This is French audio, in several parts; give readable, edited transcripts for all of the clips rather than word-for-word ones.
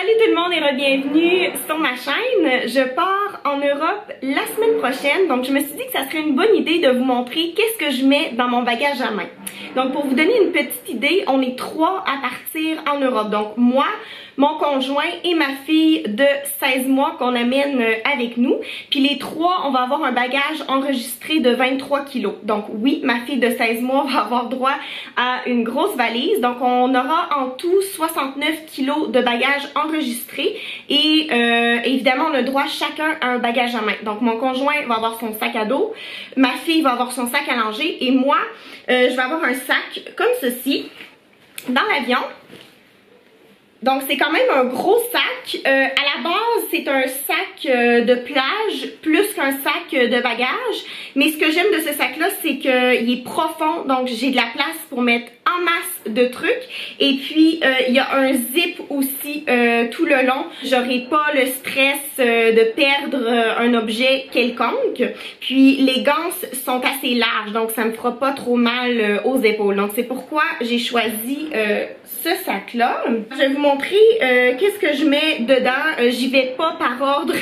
Salut tout le monde et re-bienvenue sur ma chaîne. Je pars en Europe la semaine prochaine, donc je me suis dit que ça serait une bonne idée de vous montrer qu'est-ce que je mets dans mon bagage à main. Donc pour vous donner une petite idée, on est 3 à partir en Europe. Donc moi, mon conjoint et ma fille de 16 mois qu'on amène avec nous. Puis les 3, on va avoir un bagage enregistré de 23 kilos. Donc oui, ma fille de 16 mois va avoir droit à une grosse valise. Donc on aura en tout 69 kilos de bagages enregistrés. Et évidemment, on a droit chacun à un bagage à main. Donc mon conjoint va avoir son sac à dos, ma fille va avoir son sac à langer et moi, je vais avoir un sac comme ceci dans l'avion. Donc c'est quand même un gros sac. À la base, c'est un sac de plage plus qu'un sac de bagages. Mais ce que j'aime de ce sac-là, c'est qu'il est profond. Donc j'ai de la place pour mettre en masse de trucs. Et puis il y a un zip aussi tout le long. J'aurai pas le stress de perdre un objet quelconque. Puis les ganses sont assez larges, donc ça me fera pas trop mal aux épaules. Donc c'est pourquoi j'ai choisi ce sac-là. Je vais vous montrer qu'est-ce que je mets dedans. J'y vais pas par ordre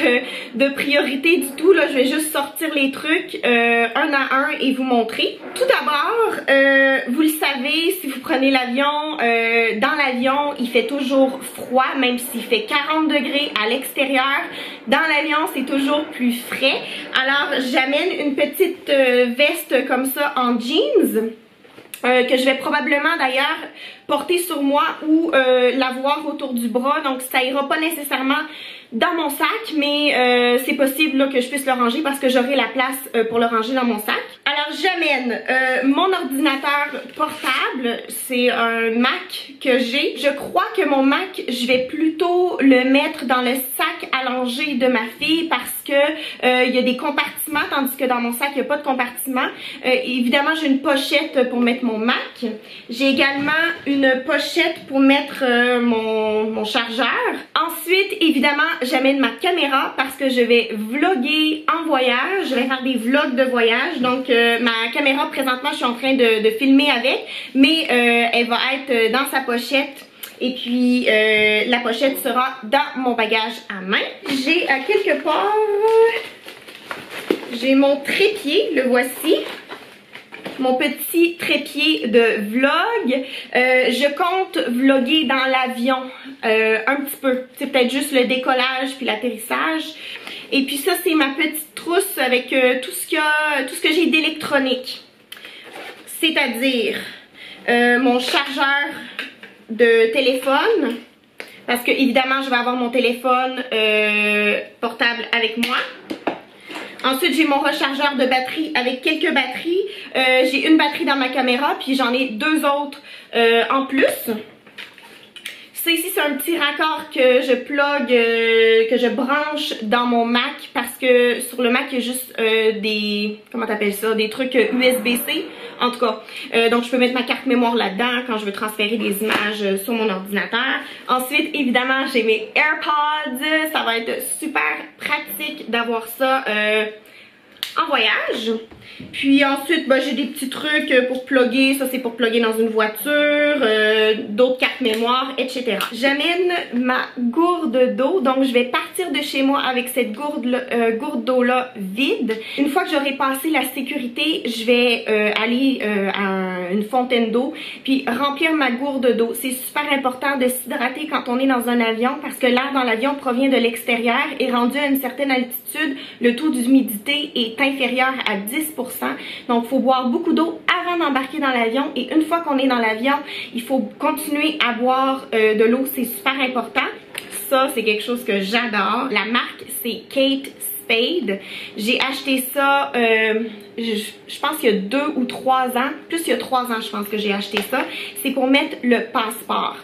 de priorité du tout. Là, je vais juste sortir les trucs un à un et vous montrer. Tout d'abord, vous le savez, si vous prenez l'avion, dans l'avion, il fait toujours froid, même s'il fait 40 degrés à l'extérieur. Dans l'avion, c'est toujours plus frais. Alors, j'amène une petite veste comme ça en jeans. Que je vais probablement d'ailleurs porter sur moi ou l'avoir autour du bras, donc ça ira pas nécessairement dans mon sac, mais c'est possible là, que je puisse le ranger parce que j'aurai la place pour le ranger dans mon sac. Alors j'amène mon ordinateur portable, c'est un Mac que j'ai. Je crois que mon Mac, je vais plutôt le mettre dans le sac à langer de ma fille parce que il y a des compartiments, tandis que dans mon sac il n'y a pas de compartiment. Évidemment j'ai une pochette pour mettre mon Mac. J'ai également une pochette pour mettre mon chargeur. Ensuite évidemment j'amène ma caméra parce que je vais vlogger en voyage. Je vais faire des vlogs de voyage. Donc ma caméra présentement je suis en train de filmer avec, mais elle va être dans sa pochette. Et puis la pochette sera dans mon bagage à main. J'ai à quelque part, j'ai mon trépied, le voici. Mon petit trépied de vlog. Je compte vlogger dans l'avion un petit peu. C'est peut-être juste le décollage puis l'atterrissage. Et puis ça, c'est ma petite trousse avec tout ce que j'ai d'électronique. C'est-à-dire mon chargeur de téléphone. Parce que évidemment, je vais avoir mon téléphone portable avec moi. Ensuite, j'ai mon rechargeur de batterie avec quelques batteries. J'ai une batterie dans ma caméra, puis j'en ai 2 autres en plus. Ça ici, c'est un petit raccord que je plug, que je branche dans mon Mac parce que sur le Mac, il y a juste des, comment t'appelles ça, des trucs USB-C. En tout cas, donc je peux mettre ma carte mémoire là-dedans quand je veux transférer des images sur mon ordinateur. Ensuite, évidemment, j'ai mes AirPods. Ça va être super pratique d'avoir ça en voyage. Puis ensuite, ben, j'ai des petits trucs pour plugger. Ça, c'est pour plugger dans une voiture, d'autres cartes mémoire, etc. J'amène ma gourde d'eau. Donc, je vais partir de chez moi avec cette gourde d'eau-là vide. Une fois que j'aurai passé la sécurité, je vais aller à une fontaine d'eau puis remplir ma gourde d'eau. C'est super important de s'hydrater quand on est dans un avion parce que l'air dans l'avion provient de l'extérieur et rendu à une certaine altitude, le taux d'humidité est inférieur à 10%. Donc, il faut boire beaucoup d'eau avant d'embarquer dans l'avion. Et une fois qu'on est dans l'avion, il faut continuer à boire de l'eau. C'est super important. Ça, c'est quelque chose que j'adore. La marque, c'est Kate Spade. J'ai acheté ça, je pense qu'il y a 2 ou 3 ans. Plus il y a 3 ans, je pense que j'ai acheté ça. C'est pour mettre le passeport.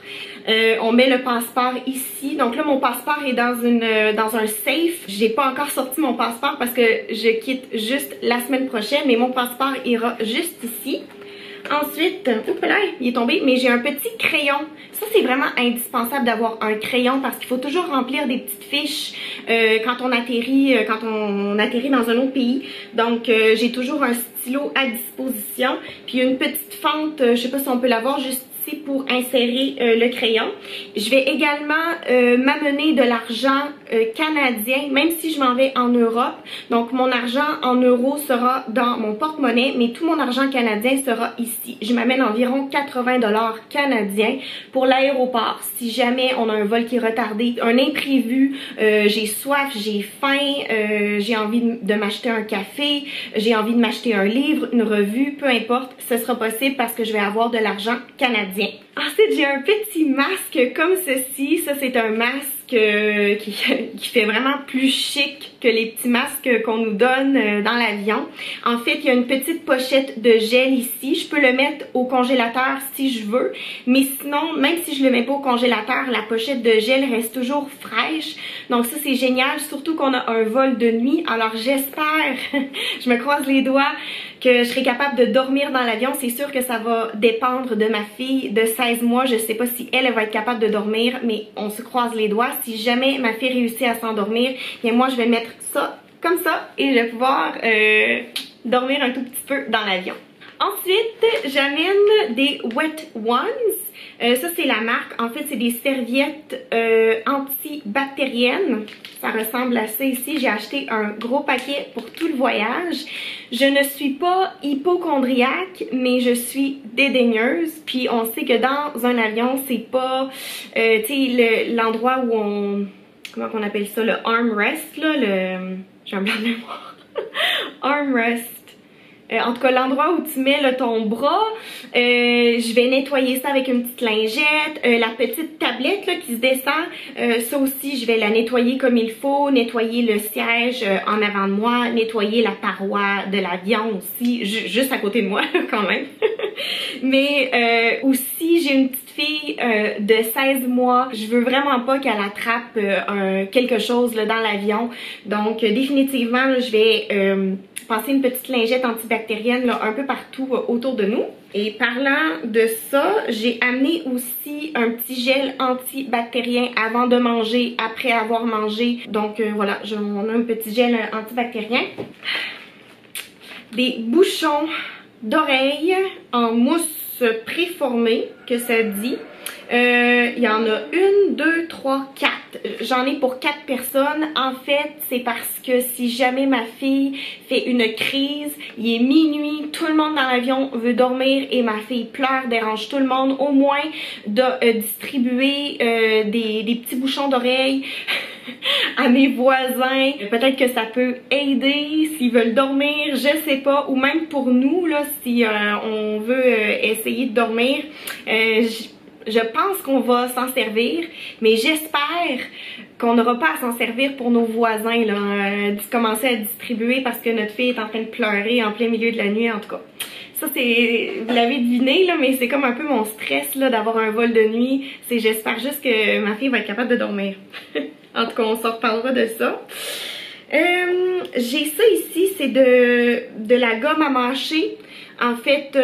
On met le passeport ici. Donc là, mon passeport est dans un safe. J'ai pas encore sorti mon passeport parce que je quitte juste la semaine prochaine. Mais mon passeport ira juste ici. Ensuite, oups là, il est tombé, mais j'ai un petit crayon. Ça, c'est vraiment indispensable d'avoir un crayon parce qu'il faut toujours remplir des petites fiches quand on atterrit dans un autre pays. Donc, j'ai toujours un stylo à disposition. Puis une petite fente, je sais pas si on peut la voir juste ici pour insérer le crayon. Je vais également m'amener de l'argent canadien, même si je m'en vais en Europe. Donc mon argent en euros sera dans mon porte-monnaie, mais tout mon argent canadien sera ici. Je m'amène environ 80 $ canadiens pour l'aéroport. Si jamais on a un vol qui est retardé, un imprévu, j'ai soif, j'ai faim, j'ai envie de m'acheter un café, j'ai envie de m'acheter un livre, une revue, peu importe, ce sera possible parce que je vais avoir de l'argent canadien. Ensuite, j'ai un petit masque comme ceci. Ça, c'est un masque qui fait vraiment plus chic que les petits masques qu'on nous donne dans l'avion. En fait, il y a une petite pochette de gel ici. Je peux le mettre au congélateur si je veux, mais sinon, même si je le mets pas au congélateur, la pochette de gel reste toujours fraîche. Donc ça, c'est génial, surtout qu'on a un vol de nuit. Alors j'espère, je me croise les doigts, que je serai capable de dormir dans l'avion. C'est sûr que ça va dépendre de ma fille de 16 mois. Je sais pas si elle va être capable de dormir, mais on se croise les doigts. Si jamais ma fille réussit à s'endormir, bien moi je vais mettre ça comme ça et je vais pouvoir dormir un tout petit peu dans l'avion. Ensuite, j'amène des Wet Ones. Ça, c'est la marque. En fait, c'est des serviettes antibactériennes. Ça ressemble à ça ici. J'ai acheté un gros paquet pour tout le voyage. Je ne suis pas hypocondriaque, mais je suis dédaigneuse. Puis on sait que dans un avion, c'est pas, tu sais, l'endroit où on... Comment on appelle ça? Le armrest, là. J'ai un blanc de mémoire. Armrest. En tout cas, l'endroit où tu mets là, ton bras, je vais nettoyer ça avec une petite lingette. La petite tablette là, qui se descend, ça aussi, je vais la nettoyer comme il faut. Nettoyer le siège en avant de moi, nettoyer la paroi de l'avion aussi, juste à côté de moi quand même. Mais aussi, j'ai une petite fille de 16 mois. Je veux vraiment pas qu'elle attrape quelque chose là, dans l'avion. Donc, définitivement, là, je vais... passer une petite lingette antibactérienne là, un peu partout autour de nous. Et parlant de ça, j'ai amené aussi un petit gel antibactérien avant de manger, après avoir mangé. Donc voilà, on a un petit gel antibactérien. Des bouchons d'oreilles en mousse préformée, que ça dit. Il y en a 1, 2, 3, 4. J'en ai pour 4 personnes. En fait, c'est parce que si jamais ma fille fait une crise, il est minuit, tout le monde dans l'avion veut dormir et ma fille pleure, dérange tout le monde, au moins de distribuer des petits bouchons d'oreilles à mes voisins. Peut-être que ça peut aider s'ils veulent dormir, je sais pas. Ou même pour nous, là, si on veut essayer de dormir, je pense qu'on va s'en servir, mais j'espère qu'on n'aura pas à s'en servir pour nos voisins, là, commencer à distribuer parce que notre fille est en train de pleurer en plein milieu de la nuit, en tout cas. Ça, c'est, vous l'avez deviné, là, mais c'est comme un peu mon stress, là, d'avoir un vol de nuit. C'est j'espère juste que ma fille va être capable de dormir. En tout cas, on s'en reparlera de ça. J'ai ça ici, c'est de la gomme à mâcher. En fait,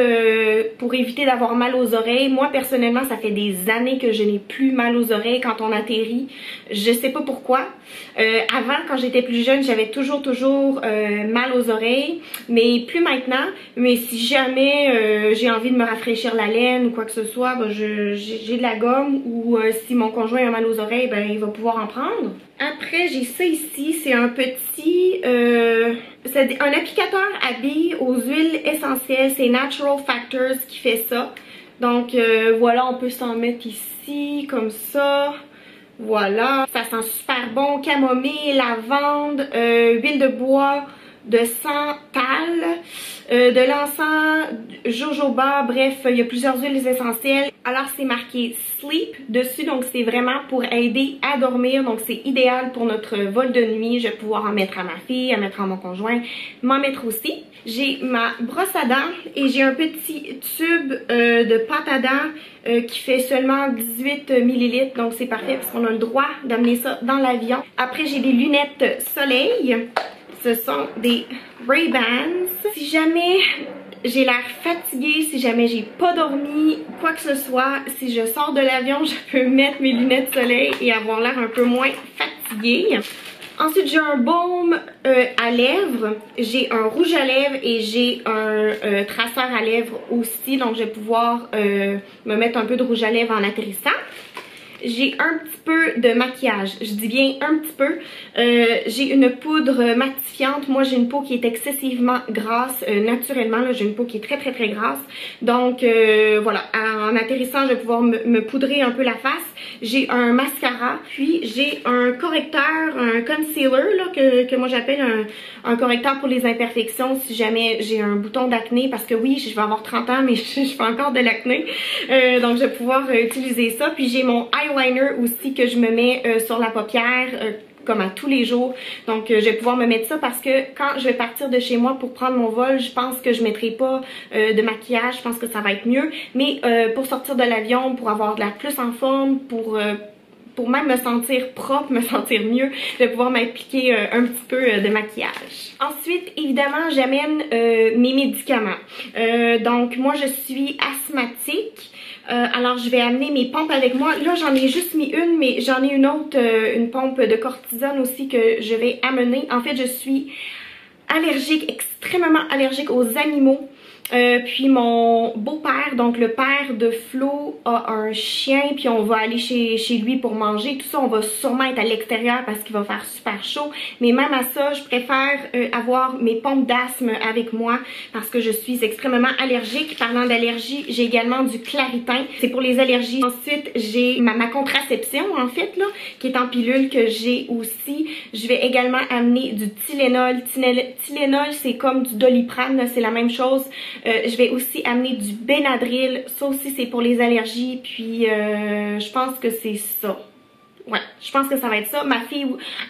pour éviter d'avoir mal aux oreilles, moi personnellement, ça fait des années que je n'ai plus mal aux oreilles quand on atterrit. Je sais pas pourquoi. Avant, quand j'étais plus jeune, j'avais toujours mal aux oreilles, mais plus maintenant. Mais si jamais j'ai envie de me rafraîchir la laine ou quoi que ce soit, ben j'ai de la gomme, ou si mon conjoint a mal aux oreilles, ben il va pouvoir en prendre. Après, j'ai ça ici, c'est un petit... c'est un applicateur à billes aux huiles essentielles, c'est Natural Factors qui fait ça. Donc voilà, on peut s'en mettre ici, comme ça. Voilà, ça sent super bon, camomille, lavande, huile de bois, de santal, de l'encens, jojoba, bref, il y a plusieurs huiles essentielles. Alors c'est marqué Sleep dessus, donc c'est vraiment pour aider à dormir, donc c'est idéal pour notre vol de nuit. Je vais pouvoir en mettre à ma fille, en mettre à mon conjoint, m'en mettre aussi. J'ai ma brosse à dents et j'ai un petit tube de pâte à dents qui fait seulement 18 ml, donc c'est parfait parce qu'on a le droit d'amener ça dans l'avion. Après, j'ai des lunettes soleil. Ce sont des Ray-Bans. Si jamais j'ai l'air fatiguée, si jamais j'ai pas dormi, quoi que ce soit, si je sors de l'avion, je peux mettre mes lunettes soleil et avoir l'air un peu moins fatiguée. Ensuite, j'ai un baume à lèvres, j'ai un rouge à lèvres et j'ai un traceur à lèvres aussi. Donc, je vais pouvoir me mettre un peu de rouge à lèvres en atterrissant. J'ai un petit peu de maquillage, je dis bien un petit peu. J'ai une poudre matifiante. Moi, j'ai une peau qui est excessivement grasse. Naturellement, j'ai une peau qui est très grasse. Donc, voilà, en atterrissant, je vais pouvoir me poudrer un peu la face. J'ai un mascara, puis j'ai un correcteur, un concealer, là, que moi j'appelle un correcteur pour les imperfections si jamais j'ai un bouton d'acné. Parce que oui, je vais avoir 30 ans, mais je fais encore de l'acné. Donc, je vais pouvoir utiliser ça. Puis j'ai mon eyeliner aussi que je me mets sur la paupière comme à tous les jours. Donc je vais pouvoir me mettre ça parce que quand je vais partir de chez moi pour prendre mon vol, je pense que je mettrai pas de maquillage, je pense que ça va être mieux. Mais pour sortir de l'avion, pour avoir de la plus en forme, pour même me sentir propre, me sentir mieux, je vais pouvoir m'appliquer un petit peu de maquillage. Ensuite, évidemment, j'amène mes médicaments. Donc moi, je suis asthmatique. Alors je vais amener mes pompes avec moi. Là j'en ai juste mis une, mais j'en ai une autre, une pompe de cortisone aussi que je vais amener. En fait je suis allergique, extrêmement allergique aux animaux. Puis mon beau-père, donc le père de Flo, a un chien, puis on va aller chez lui pour manger. Tout ça, on va sûrement être à l'extérieur parce qu'il va faire super chaud. Mais même à ça, je préfère avoir mes pompes d'asthme avec moi parce que je suis extrêmement allergique. Parlant d'allergie, j'ai également du Claritin. C'est pour les allergies. Ensuite, j'ai ma contraception, en fait, là, qui est en pilule que j'ai aussi. Je vais également amener du Tylenol. Tylenol, c'est comme du Doliprane, c'est la même chose. Je vais aussi amener du Benadryl, ça aussi c'est pour les allergies, puis je pense que c'est ça. Ouais, je pense que ça va être ça. Ma fille,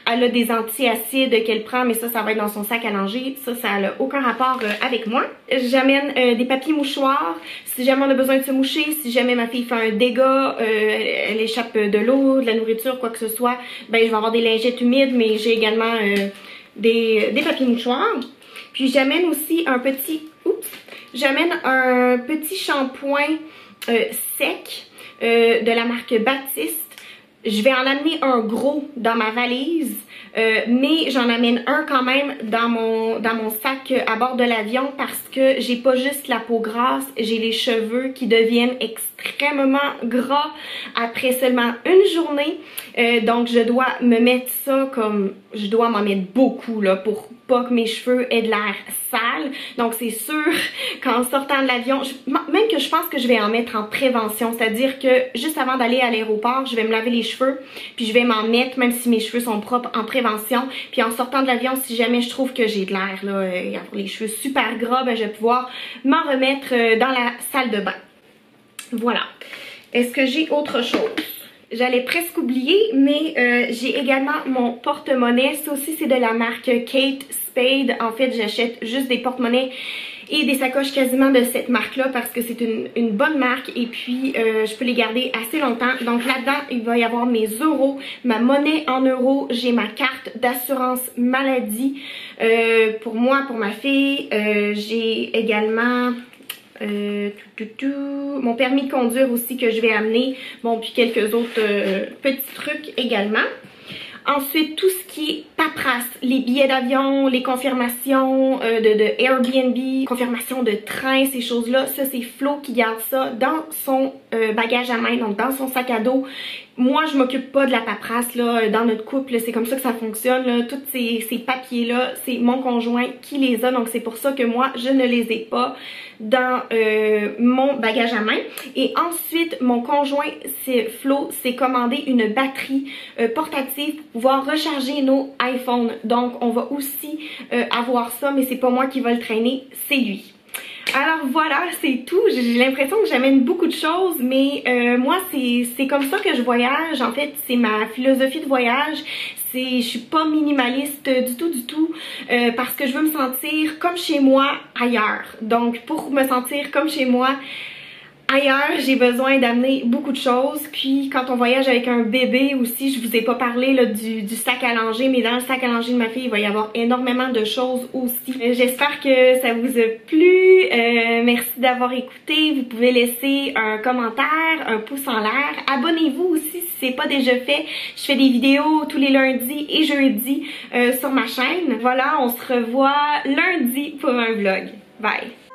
elle a des antiacides qu'elle prend, mais ça va être dans son sac à langer. Ça n'a aucun rapport avec moi. J'amène des papiers mouchoirs, si jamais on a besoin de se moucher, si jamais ma fille fait un dégât, elle échappe de l'eau, de la nourriture, quoi que ce soit, ben je vais avoir des lingettes humides, mais j'ai également des papiers mouchoirs. Puis j'amène aussi un petit... J'amène un petit shampoing sec de la marque Baptiste. Je vais en amener un gros dans ma valise, mais j'en amène un quand même dans mon sac à bord de l'avion parce que j'ai pas juste la peau grasse, j'ai les cheveux qui deviennent extrêmement gras après seulement une journée. Donc je dois me mettre ça comme... Je dois m'en mettre beaucoup là pour pas que mes cheveux aient de l'air sale. Donc c'est sûr qu'en sortant de l'avion, même que je pense que je vais en mettre en prévention. C'est-à-dire que juste avant d'aller à l'aéroport, je vais me laver les cheveux. Puis je vais m'en mettre même si mes cheveux sont propres en prévention. Puis en sortant de l'avion, si jamais je trouve que j'ai de l'air là, avoir les cheveux super gras, ben je vais pouvoir m'en remettre dans la salle de bain. Voilà. Est-ce que j'ai autre chose? J'allais presque oublier, mais j'ai également mon porte-monnaie. Ça aussi, c'est de la marque Kate Spade. En fait, j'achète juste des porte-monnaies et des sacoches quasiment de cette marque-là parce que c'est une bonne marque et puis je peux les garder assez longtemps. Donc là-dedans, il va y avoir mes euros, ma monnaie en euros. J'ai ma carte d'assurance maladie pour moi, pour ma fille. J'ai également... mon permis de conduire aussi que je vais amener, bon, puis quelques autres petits trucs également. Ensuite, tout ce qui est paperasse, les billets d'avion, les confirmations de Airbnb, confirmations de train, ces choses-là, ça c'est Flo qui garde ça dans son bagage à main, donc dans son sac à dos. Moi, je m'occupe pas de la paperasse là, dans notre couple, c'est comme ça que ça fonctionne. Là. Tous ces papiers-là, c'est mon conjoint qui les a, donc c'est pour ça que moi, je ne les ai pas dans mon bagage à main. Et ensuite, mon conjoint, Flo, s'est commandé une batterie portative pour pouvoir recharger nos iPhones. Donc, on va aussi avoir ça, mais c'est pas moi qui va le traîner, c'est lui. Alors voilà, c'est tout. J'ai l'impression que j'amène beaucoup de choses, mais moi, c'est comme ça que je voyage. En fait, c'est ma philosophie de voyage. Je suis pas minimaliste du tout, parce que je veux me sentir comme chez moi ailleurs. Donc, pour me sentir comme chez moi Ailleurs, j'ai besoin d'amener beaucoup de choses, puis quand on voyage avec un bébé aussi, je vous ai pas parlé là, du sac à langer, mais dans le sac à langer de ma fille, il va y avoir énormément de choses aussi. J'espère que ça vous a plu, merci d'avoir écouté, vous pouvez laisser un commentaire, un pouce en l'air, abonnez-vous aussi si c'est pas déjà fait, je fais des vidéos tous les lundis et jeudis sur ma chaîne. Voilà, on se revoit lundi pour un vlog. Bye!